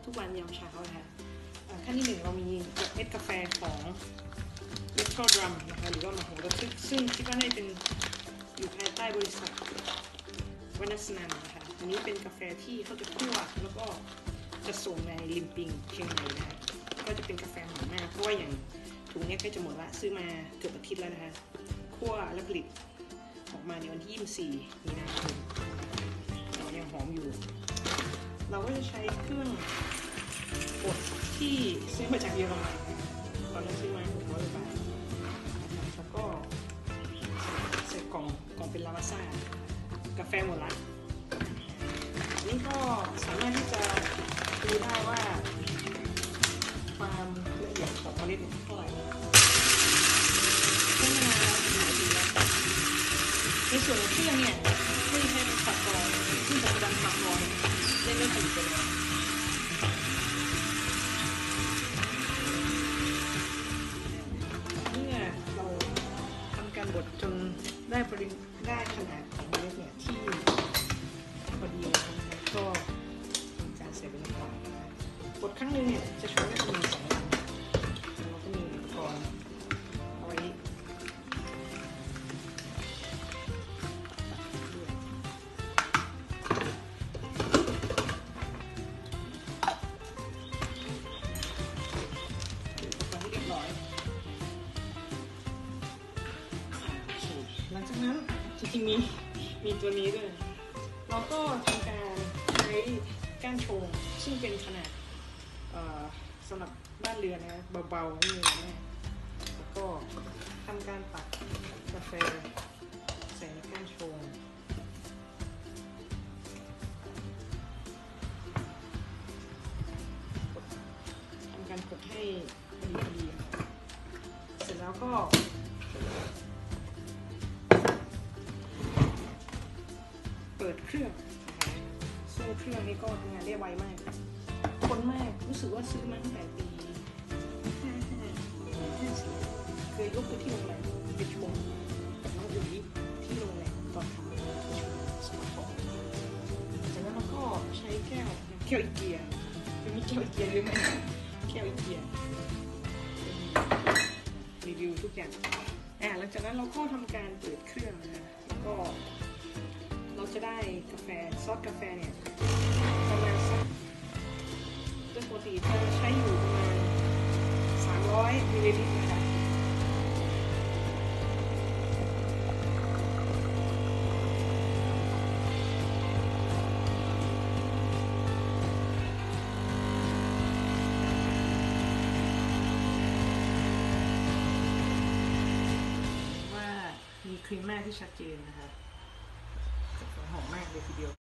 ทุกวันยามเช้านะคะขั้นที่1เรามีเม็ดกาแฟของเรสโทรดรัมนะคะหรือว่ามหาระทึกซึ่งคิดว่าน่าจะเป็นอยู่ภายใต้บริษัทวนัสนันนะคะอันนี้เป็นกาแฟที่เขาจะคั่วแล้วก็จะส่งในลิมปิงเชียงใหม่นะคะก็จะเป็นกาแฟหอมมากเพราะว่าอย่างถุงนี้ใกล้จะหมดละซื้อมาเกือบอาทิตย์แล้วนะคะคั่วและผลิตออกมาในวันที่24มีนาคมยังหอมอยู่เราก็จะใช้เครื่องบดที่ซื้อมาจากเยอรมันตอนนั้นซื้อมา600 บาทแล้วก็ใส่กล่องเป็นลาวาซ่ากาแฟหมดละนี่ก็สามารถที่จะดูได้ว่าความละเอียดของเมล็ดเท่าไหร่ใช้มานานแล้วหลายปีแล้วในส่วนของเครื่องเนี่ยไม่ใช่เป็นฝักกรองซึ่งปัจจุบันฝักกรองได้เริ่มผลิตไปแล้วเมื่อเราทำการบดจนได้ขนาดของเมล็ดเนี่ยที่พอดีแล้วนะคะก็เป็นการใส่เป็นกล่องบดครั้งนึงเนี่ยจะใช้ได้ประมาณ2 วันเราก็มีอุปกรณ์เอาไว้หลังจากนั้นจริงๆมีตัวนี้ด้วยเราก็ทำการใช้ก้านชงซึ่งเป็นขนาดสำหรับบ้านเรือนนะเบาๆไม่มีอะไรแล้วก็ทำการตักกาแฟใส่ในก้านชงทำการกดให้พอดีเสร็จแล้วก็เปิดเครื่องนะคะซึ่งเครื่องนี้ก็ทำงานได้ไวมากคนมากรู้สึกว่าซื้อมาตั้งแต่ปี54เคยยกไปที่โรงแรมไปชมกับน้องอุ๋ยที่โรงแรมตอนทำสมาร์ทโฟนจากนั้นเราก็ใช้แก้วอีเกียมีแก้วอีเกียหรือไม่แก้วอีเกียรีวิวทุกอย่างหลังจากนั้นเราก็ทำการเปิดเครื่องนะแล้วก็เราจะได้กาแฟซอสกาแฟเนี่ยประมาณสักโดยปกติจะใช้อยู่ประมาณ300 มิลลิลิตรนะคะว่ามีครีมมากที่ชัดเจนนะคะหอมมากเลยทีเดียว